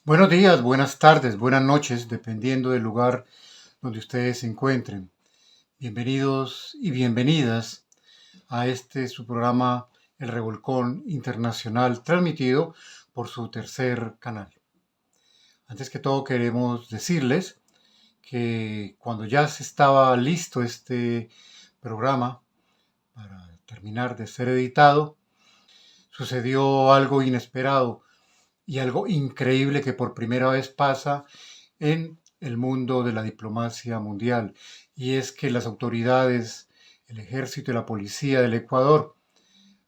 Buenos días, buenas tardes, buenas noches, dependiendo del lugar donde ustedes se encuentren. Bienvenidos y bienvenidas a este su programa El Revolcón Internacional, transmitido por su tercer canal. Antes que todo queremos decirles que cuando ya se estaba listo este programa para terminar de ser editado, sucedió algo inesperado y algo increíble que por primera vez pasa en el mundo de la diplomacia mundial, y es que las autoridades, el ejército y la policía del Ecuador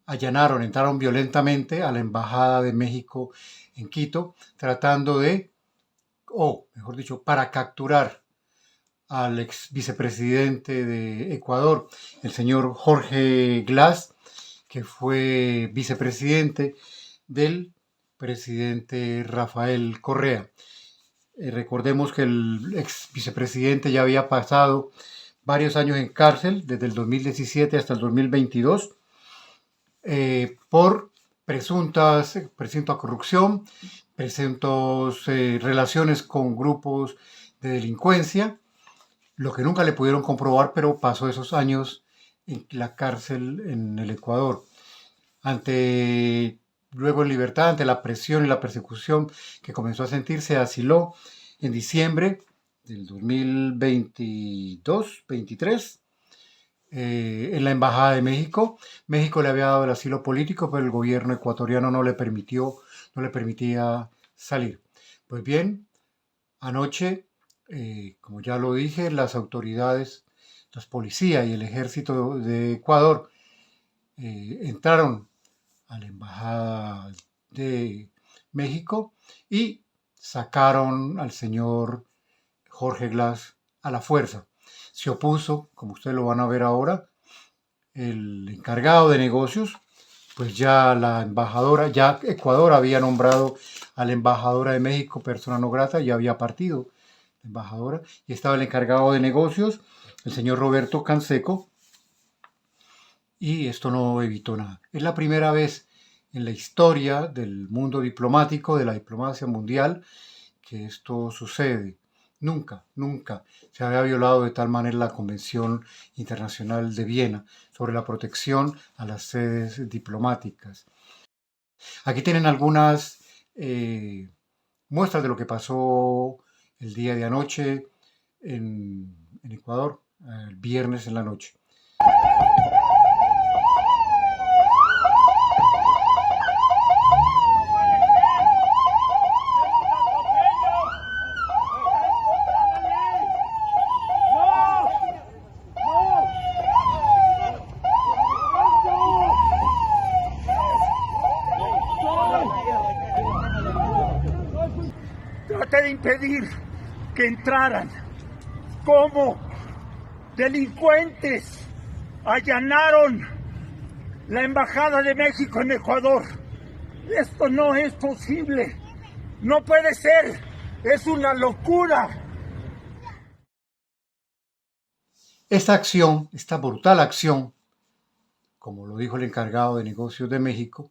entraron violentamente a la Embajada de México en Quito, tratando de, o mejor dicho, para capturar al ex vicepresidente de Ecuador, el señor Jorge Glass, que fue vicepresidente del presidente Rafael Correa. Recordemos que el ex vicepresidente ya había pasado varios años en cárcel, desde el 2017 hasta el 2022, por presunta corrupción, presuntas relaciones con grupos de delincuencia, lo que nunca le pudieron comprobar, pero pasó esos años en la cárcel en el Ecuador. Luego en libertad, ante la presión y la persecución que comenzó a sentir, se asiló en diciembre del 2022-23 en la Embajada de México. México le había dado el asilo político, pero el gobierno ecuatoriano no le permitía salir. Pues bien, anoche, como ya lo dije, las autoridades, las policías y el ejército de Ecuador entraron a la Embajada de México y sacaron al señor Jorge Glass a la fuerza. Se opuso, como ustedes lo van a ver ahora, el encargado de negocios, pues ya la embajadora, ya Ecuador había nombrado a la embajadora de México persona no grata, ya había partido la embajadora, y estaba el encargado de negocios, el señor Roberto Canseco, y esto no evitó nada. Es la primera vez en la historia del mundo diplomático, de la diplomacia mundial, que esto sucede. Nunca, nunca se había violado de tal manera la Convención Internacional de Viena sobre la protección a las sedes diplomáticas. Aquí tienen algunas muestras de lo que pasó el día de anoche en Ecuador, el viernes en la noche. Traté de impedir que entraran. Como delincuentes allanaron la Embajada de México en Ecuador. Esto no es posible. No puede ser. Es una locura. Esta acción, esta brutal acción, como lo dijo el encargado de negocios de México,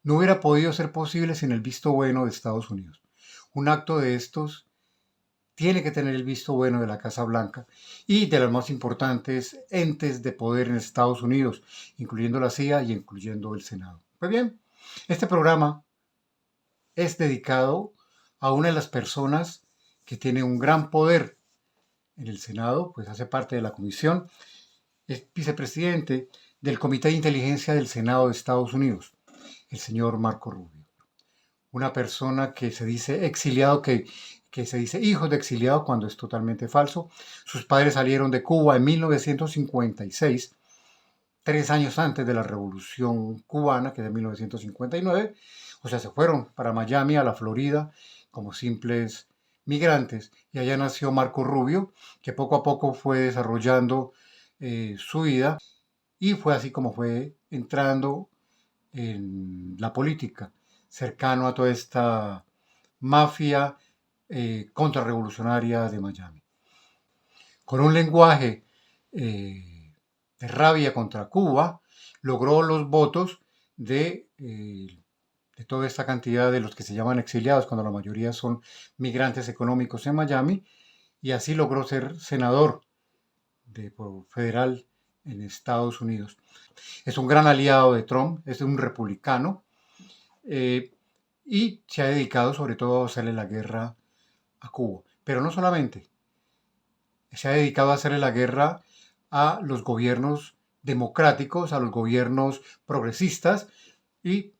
no hubiera podido ser posible sin el visto bueno de Estados Unidos. Un acto de estos tiene que tener el visto bueno de la Casa Blanca y de los más importantes entes de poder en Estados Unidos, incluyendo la CIA y incluyendo el Senado. Pues bien, este programa es dedicado a una de las personas que tiene un gran poder en el Senado, pues hace parte de la comisión, es vicepresidente del Comité de Inteligencia del Senado de Estados Unidos, el señor Marco Rubio. Una persona que se dice exiliado, que se dice hijo de exiliado cuando es totalmente falso. Sus padres salieron de Cuba en 1956, 3 años antes de la Revolución Cubana, que es de 1959. O sea, se fueron para Miami, a la Florida, como simples migrantes. Y allá nació Marco Rubio, que poco a poco fue desarrollando su vida y fue así como fue entrando en la política, cercano a toda esta mafia contrarrevolucionaria de Miami. Con un lenguaje de rabia contra Cuba, logró los votos de de toda esta cantidad de los que se llaman exiliados, cuando la mayoría son migrantes económicos en Miami, y así logró ser senador federal en Estados Unidos. Es un gran aliado de Trump, es un republicano, y se ha dedicado sobre todo a hacerle la guerra a Cuba. Pero no solamente, se ha dedicado a hacerle la guerra a los gobiernos democráticos, a los gobiernos progresistas, y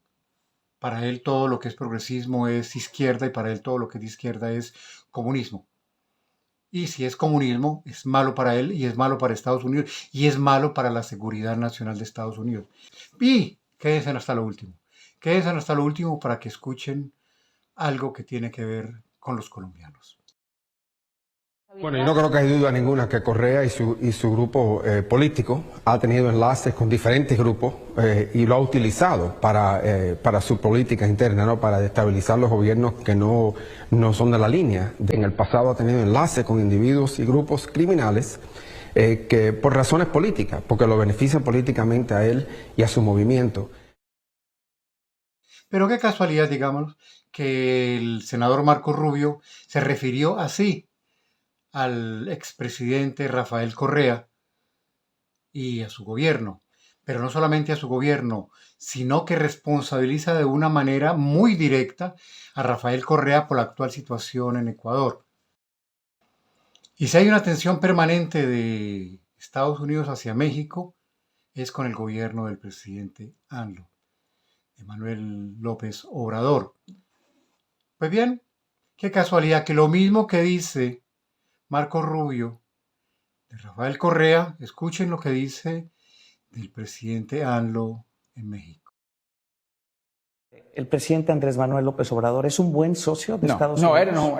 para él todo lo que es progresismo es izquierda y para él todo lo que es izquierda es comunismo. Y si es comunismo, es malo para él y es malo para Estados Unidos y es malo para la seguridad nacional de Estados Unidos. Y quédense hasta lo último. Quédense hasta lo último para que escuchen algo que tiene que ver con los colombianos. Bueno, yo no creo que hay duda ninguna que Correa y su grupo político ha tenido enlaces con diferentes grupos y lo ha utilizado para su política interna, ¿no? Para destabilizar los gobiernos que no son de la línea. En el pasado ha tenido enlaces con individuos y grupos criminales que por razones políticas, porque lo benefician políticamente a él y a su movimiento. Pero qué casualidad, digamos, que el senador Marco Rubio se refirió así al expresidente Rafael Correa y a su gobierno, pero no solamente a su gobierno, sino que responsabiliza de una manera muy directa a Rafael Correa por la actual situación en Ecuador. Y si hay una tensión permanente de Estados Unidos hacia México, es con el gobierno del presidente AMLO, Manuel López Obrador. Pues bien, qué casualidad que lo mismo que dice Marco Rubio de Rafael Correa, escuchen lo que dice del presidente AMLO en México. ¿El presidente Andrés Manuel López Obrador es un buen socio de Estados Unidos?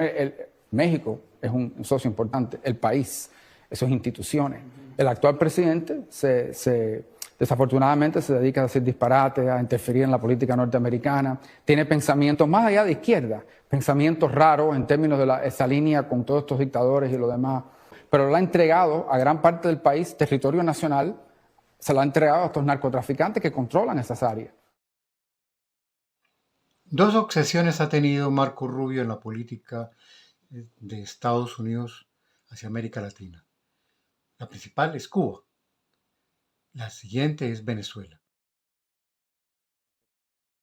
México es un socio importante, el país, esas instituciones. El actual presidente desafortunadamente se dedica a decir disparates, a interferir en la política norteamericana, tiene pensamientos más allá de izquierda, pensamientos raros en términos de esa línea con todos estos dictadores y lo demás, pero lo ha entregado a gran parte del país, territorio nacional, se lo ha entregado a estos narcotraficantes que controlan esas áreas. Dos obsesiones ha tenido Marco Rubio en la política de Estados Unidos hacia América Latina. La principal es Cuba. La siguiente es Venezuela.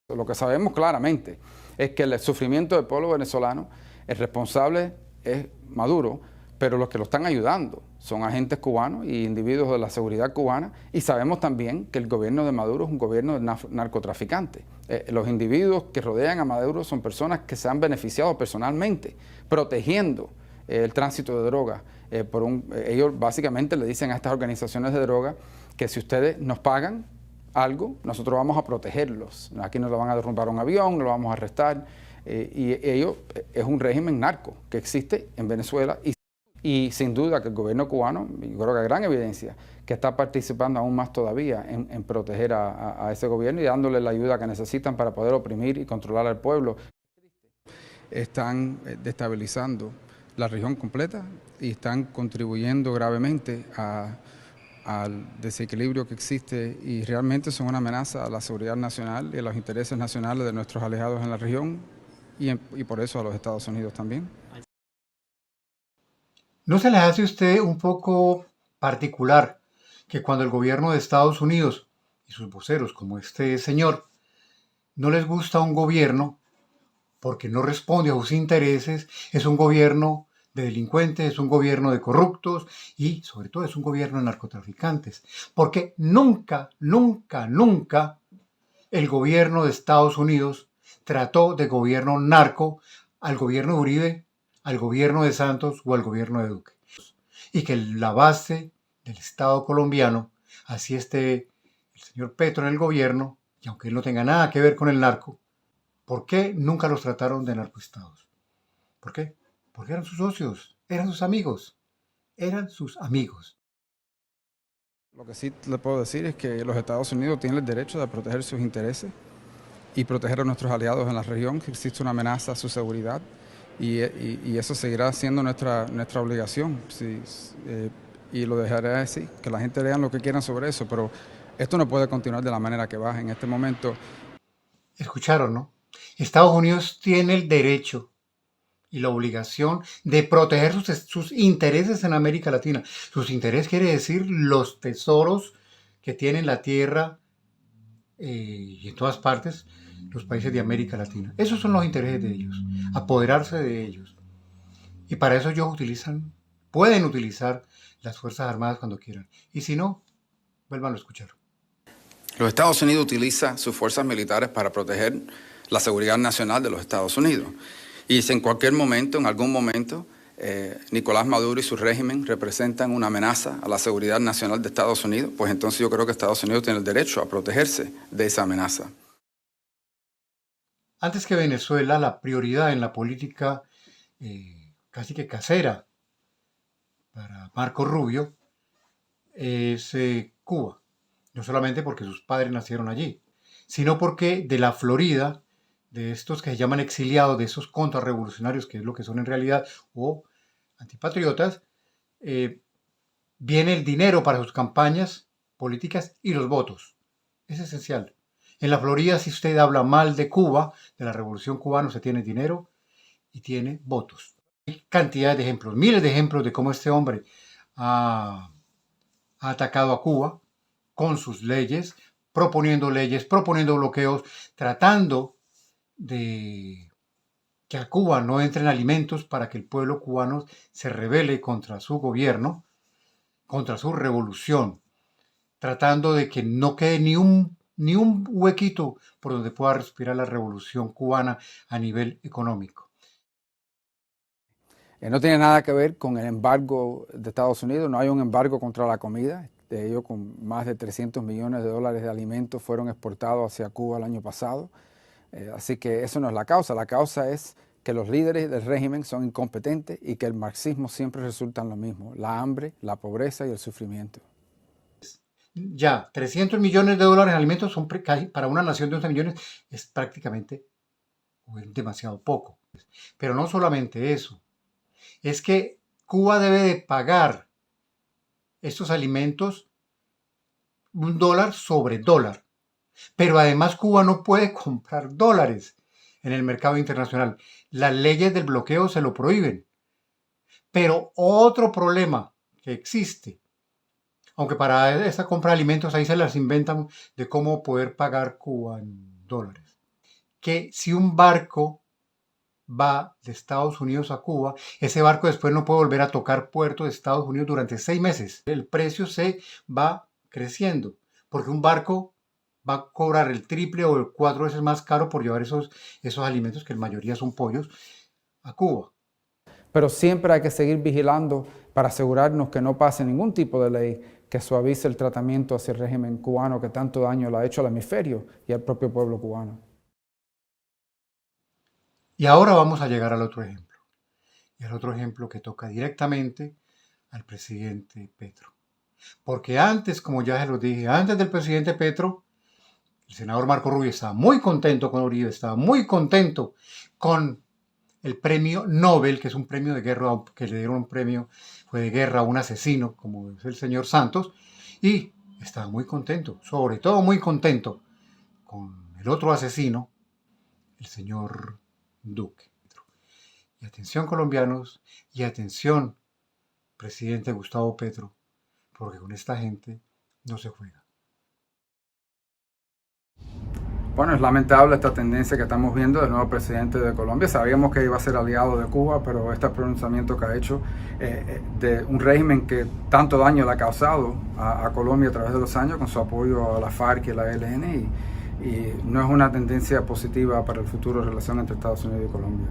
Lo que sabemos claramente es que el sufrimiento del pueblo venezolano, el responsable es Maduro, pero los que lo están ayudando son agentes cubanos y individuos de la seguridad cubana, y sabemos también que el gobierno de Maduro es un gobierno de narcotraficantes. Los individuos que rodean a Maduro son personas que se han beneficiado personalmente, protegiendo el tránsito de drogas. Ellos básicamente le dicen a estas organizaciones de droga que si ustedes nos pagan algo, nosotros vamos a protegerlos. Aquí no lo van a derrumbar un avión, no lo vamos a arrestar. Y ellos es un régimen narco que existe en Venezuela y sin duda que el gobierno cubano, yo creo que hay gran evidencia, que está participando aún más todavía en proteger a ese gobierno y dándole la ayuda que necesitan para poder oprimir y controlar al pueblo. Están destabilizando la región completa y están contribuyendo gravemente al desequilibrio que existe y realmente son una amenaza a la seguridad nacional y a los intereses nacionales de nuestros aliados en la región y por eso a los Estados Unidos también. ¿No se les hace a usted un poco particular que cuando el gobierno de Estados Unidos y sus voceros, como este señor, no les gusta un gobierno porque no responde a sus intereses, es un gobierno de delincuentes, es un gobierno de corruptos y sobre todo es un gobierno de narcotraficantes? Porque nunca, nunca, nunca el gobierno de Estados Unidos trató de gobierno narco al gobierno de Uribe, al gobierno de Santos o al gobierno de Duque. Y que la base del Estado colombiano, así esté el señor Petro en el gobierno, y aunque él no tenga nada que ver con el narco, ¿por qué nunca los trataron de narcoestados? ¿Por qué? Porque eran sus socios, eran sus amigos, eran sus amigos. Lo que sí le puedo decir es que los Estados Unidos tienen el derecho de proteger sus intereses y proteger a nuestros aliados en la región, que existe una amenaza a su seguridad y eso seguirá siendo nuestra obligación. Y lo dejaré así, que la gente lea lo que quieran sobre eso, pero esto no puede continuar de la manera que va en este momento. Escucharon, ¿no? Estados Unidos tiene el derecho y la obligación de proteger sus intereses en América Latina. Sus intereses quiere decir los tesoros que tiene la tierra y en todas partes los países de América Latina. Esos son los intereses de ellos, apoderarse de ellos. Y para eso ellos pueden utilizar las Fuerzas Armadas cuando quieran. Y si no, vuelvan a escuchar. Los Estados Unidos utilizan sus fuerzas militares para proteger la seguridad nacional de los Estados Unidos. Y si en cualquier momento, en algún momento, Nicolás Maduro y su régimen representan una amenaza a la seguridad nacional de Estados Unidos, pues entonces yo creo que Estados Unidos tiene el derecho a protegerse de esa amenaza. Antes que Venezuela, la prioridad en la política casi que casera para Marco Rubio es Cuba. No solamente porque sus padres nacieron allí, sino porque de la Florida, de estos que se llaman exiliados, de esos contrarrevolucionarios, que es lo que son en realidad, o antipatriotas, viene el dinero para sus campañas políticas y los votos. Es esencial. En la Florida, si usted habla mal de Cuba, de la revolución cubana, se tiene dinero y tiene votos. Hay cantidad de ejemplos, miles de ejemplos de cómo este hombre ha atacado a Cuba con sus leyes, proponiendo bloqueos, tratando de que a Cuba no entren alimentos para que el pueblo cubano se rebele contra su gobierno, contra su revolución, tratando de que no quede ni un huequito por donde pueda respirar la revolución cubana a nivel económico. No tiene nada que ver con el embargo de Estados Unidos, no hay un embargo contra la comida. De ellos, con más de 300 millones de dólares de alimentos fueron exportados hacia Cuba el año pasado. Así que eso no es la causa es que los líderes del régimen son incompetentes y que el marxismo siempre resulta en lo mismo, la hambre, la pobreza y el sufrimiento. Ya, 300 millones de dólares en alimentos son para una nación de 11 millones es prácticamente demasiado poco. Pero no solamente eso, es que Cuba debe de pagar estos alimentos $1 sobre dólar. Pero además Cuba no puede comprar dólares en el mercado internacional. Las leyes del bloqueo se lo prohíben. Pero otro problema que existe, aunque para esta compra de alimentos ahí se las inventan de cómo poder pagar Cuba en dólares, que si un barco va de Estados Unidos a Cuba, ese barco después no puede volver a tocar puerto de Estados Unidos durante 6 meses. El precio se va creciendo, porque un barco va a cobrar el triple o el 4 veces más caro por llevar esos alimentos, que en mayoría son pollos, a Cuba. Pero siempre hay que seguir vigilando para asegurarnos que no pase ningún tipo de ley que suavice el tratamiento hacia el régimen cubano que tanto daño le ha hecho al hemisferio y al propio pueblo cubano. Y ahora vamos a llegar al otro ejemplo. Y al otro ejemplo que toca directamente al presidente Petro. Porque antes, como ya se los dije, antes del presidente Petro, el senador Marco Rubio estaba muy contento con Uribe, estaba muy contento con el premio Nobel, que es un premio de guerra, que le dieron un premio, fue de guerra a un asesino, como es el señor Santos, y estaba muy contento, sobre todo muy contento con el otro asesino, el señor Duque. Y atención colombianos, y atención presidente Gustavo Petro, porque con esta gente no se juega. Bueno, es lamentable esta tendencia que estamos viendo del nuevo presidente de Colombia. Sabíamos que iba a ser aliado de Cuba, pero este pronunciamiento que ha hecho de un régimen que tanto daño le ha causado a Colombia a través de los años con su apoyo a la FARC y a la ELN y no es una tendencia positiva para el futuro de relación entre Estados Unidos y Colombia.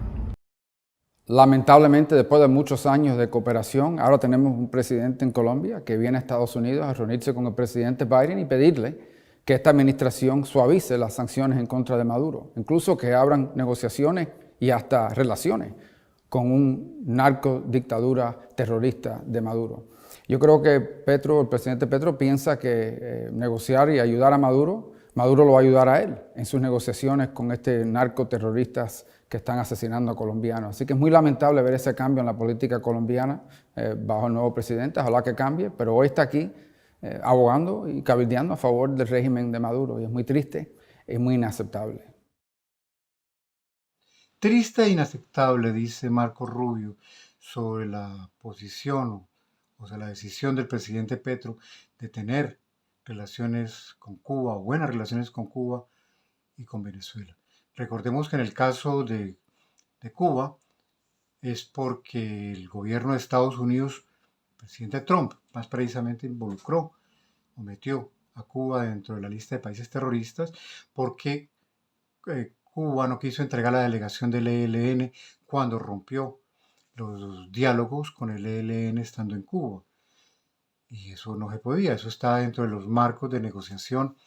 Lamentablemente, después de muchos años de cooperación, ahora tenemos un presidente en Colombia que viene a Estados Unidos a reunirse con el presidente Biden y pedirle que esta administración suavice las sanciones en contra de Maduro, incluso que abran negociaciones y hasta relaciones con un narcodictadura terrorista de Maduro. Yo creo que el presidente Petro piensa que negociar y ayudar a Maduro lo va a ayudar a él en sus negociaciones con narcoterroristas que están asesinando a colombianos. Así que es muy lamentable ver ese cambio en la política colombiana bajo el nuevo presidente, ojalá que cambie, pero hoy está aquí abogando y cabildeando a favor del régimen de Maduro y es muy triste, es muy inaceptable. triste e inaceptable, dice Marco Rubio, sobre la posición, o sea, la decisión del presidente Petro de tener relaciones con Cuba, o buenas relaciones con Cuba y con Venezuela. Recordemos que en el caso de Cuba es porque el gobierno de Estados Unidos, el presidente Trump, más precisamente involucró o metió a Cuba dentro de la lista de países terroristas porque Cuba no quiso entregar la delegación del ELN cuando rompió los diálogos con el ELN estando en Cuba. Y eso no se podía, eso está dentro de los marcos de negociación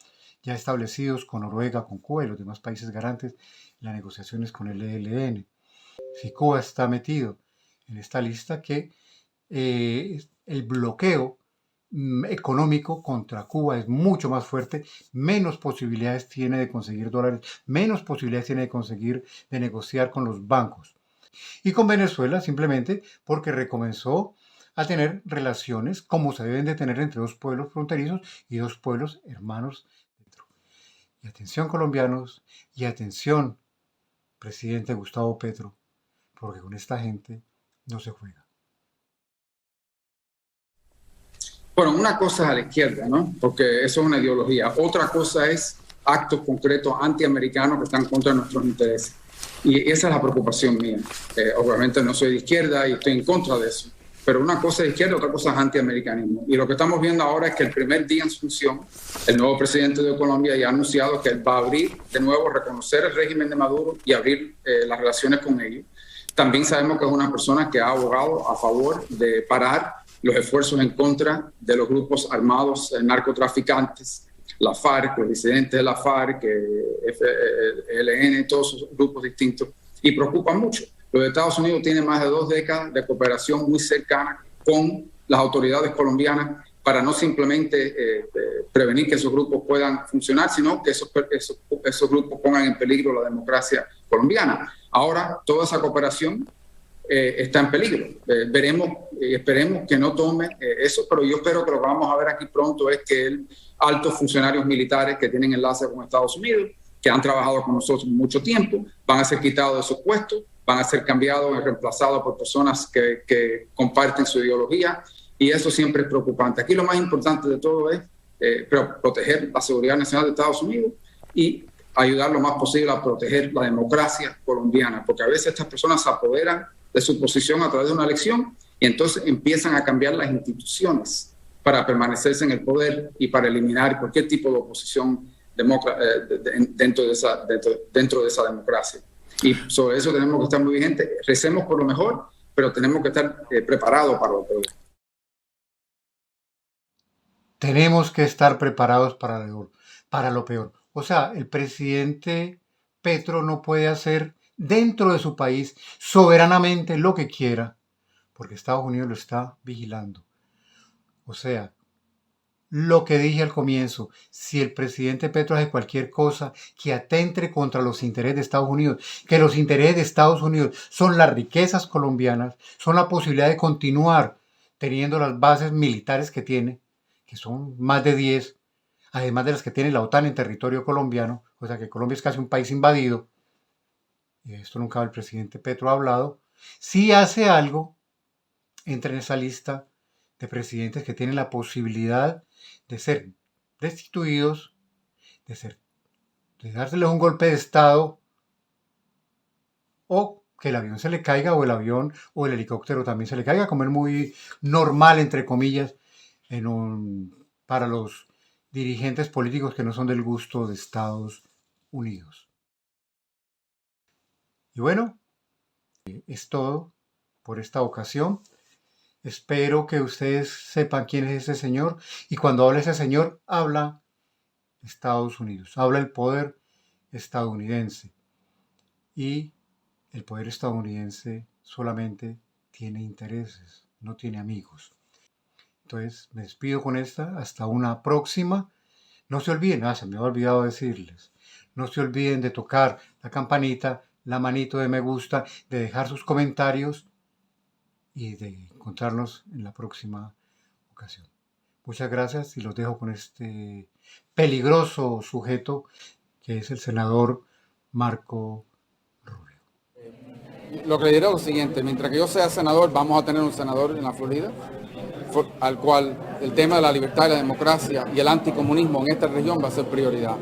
ya establecidos con Noruega, con Cuba y los demás países garantes en las negociaciones con el ELN. Si Cuba está metido en esta lista, que el bloqueo económico contra Cuba es mucho más fuerte, menos posibilidades tiene de conseguir dólares, menos posibilidades tiene de negociar con los bancos. Y con Venezuela simplemente porque recomenzó a tener relaciones como se deben de tener entre dos pueblos fronterizos y dos pueblos hermanos dentro. Y atención colombianos, y atención presidente Gustavo Petro, porque con esta gente no se juega. Bueno, una cosa es a la izquierda, ¿no? Porque eso es una ideología. Otra cosa es actos concretos antiamericanos que están contra nuestros intereses. Y esa es la preocupación mía. Obviamente no soy de izquierda y estoy en contra de eso. Pero una cosa es izquierda, otra cosa es antiamericanismo. Y lo que estamos viendo ahora es que el primer día en su función, el nuevo presidente de Colombia ya ha anunciado que él va a abrir de nuevo, reconocer el régimen de Maduro y abrir las relaciones con ellos. También sabemos que es una persona que ha abogado a favor de parar los esfuerzos en contra de los grupos armados narcotraficantes, la FARC, los disidentes de la FARC, ELN, todos esos grupos distintos, y preocupa mucho. Los Estados Unidos tienen más de 2 décadas de cooperación muy cercana con las autoridades colombianas para no simplemente prevenir que esos grupos puedan funcionar, sino que esos grupos pongan en peligro la democracia colombiana. Ahora, toda esa cooperación está en peligro. Veremos y esperemos que no tome eso, pero yo espero que lo que vamos a ver aquí pronto es que altos funcionarios militares que tienen enlace con Estados Unidos, que han trabajado con nosotros mucho tiempo, van a ser quitados de sus puestos, van a ser cambiados y reemplazados por personas que comparten su ideología, y eso siempre es preocupante. Aquí lo más importante de todo es proteger la seguridad nacional de Estados Unidos y ayudar lo más posible a proteger la democracia colombiana, porque a veces estas personas se apoderan de su posición a través de una elección y entonces empiezan a cambiar las instituciones para permanecerse en el poder y para eliminar cualquier tipo de oposición dentro de esa democracia. Y sobre eso tenemos que estar muy vigentes. Recemos por lo mejor, pero tenemos que estar preparados para lo peor. Tenemos que estar preparados para lo peor. O sea, el presidente Petro no puede hacer dentro de su país soberanamente lo que quiera, porque Estados Unidos lo está vigilando. O sea, lo que dije al comienzo, si el presidente Petro hace cualquier cosa que atente contra los intereses de Estados Unidos, que los intereses de Estados Unidos son las riquezas colombianas, son la posibilidad de continuar teniendo las bases militares que tiene, que son más de 10, además de las que tiene la OTAN en territorio colombiano, o sea que Colombia es casi un país invadido, y de esto nunca el presidente Petro ha hablado. Si hace algo, entra en esa lista de presidentes que tienen la posibilidad de ser destituidos, de dárseles un golpe de estado, o que el avión se le caiga, o el avión o el helicóptero también se le caiga, como es muy normal, entre comillas, para los dirigentes políticos que no son del gusto de Estados Unidos. Y bueno, es todo por esta ocasión. Espero que ustedes sepan quién es ese señor, y cuando habla ese señor, habla Estados Unidos, habla el poder estadounidense, y el poder estadounidense solamente tiene intereses, no tiene amigos. Entonces me despido con esta, hasta una próxima. No se olviden, se me ha olvidado decirles, no se olviden de tocar la campanita, la manito de me gusta, de dejar sus comentarios y de encontrarnos en la próxima ocasión. Muchas gracias y los dejo con este peligroso sujeto que es el senador Marco Rubio. Lo que le diré es lo siguiente, mientras que yo sea senador, vamos a tener un senador en la Florida, al cual el tema de la libertad y la democracia y el anticomunismo en esta región va a ser prioridad.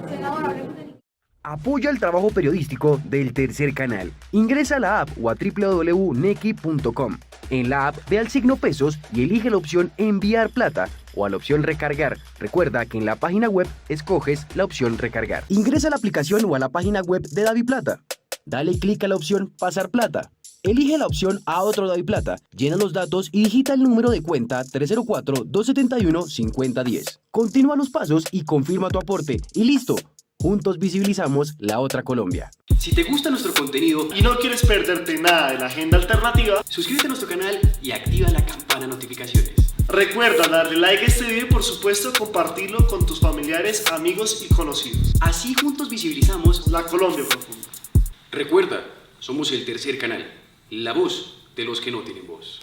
Apoya el trabajo periodístico del Tercer Canal. Ingresa a la app o a www.nequi.com. En la app ve al signo pesos y elige la opción enviar plata o a la opción recargar. Recuerda que en la página web escoges la opción recargar. Ingresa a la aplicación o a la página web de DaviPlata. Dale clic a la opción pasar plata. Elige la opción a otro DaviPlata, llena los datos y digita el número de cuenta 304-271-5010. Continúa los pasos y confirma tu aporte y listo. Juntos visibilizamos la otra Colombia. Si te gusta nuestro contenido y no quieres perderte nada de la agenda alternativa, suscríbete a nuestro canal y activa la campana de notificaciones. Recuerda darle like a este video y por supuesto compartirlo con tus familiares, amigos y conocidos. Así juntos visibilizamos la Colombia profunda. Recuerda, somos el Tercer Canal, la voz de los que no tienen voz.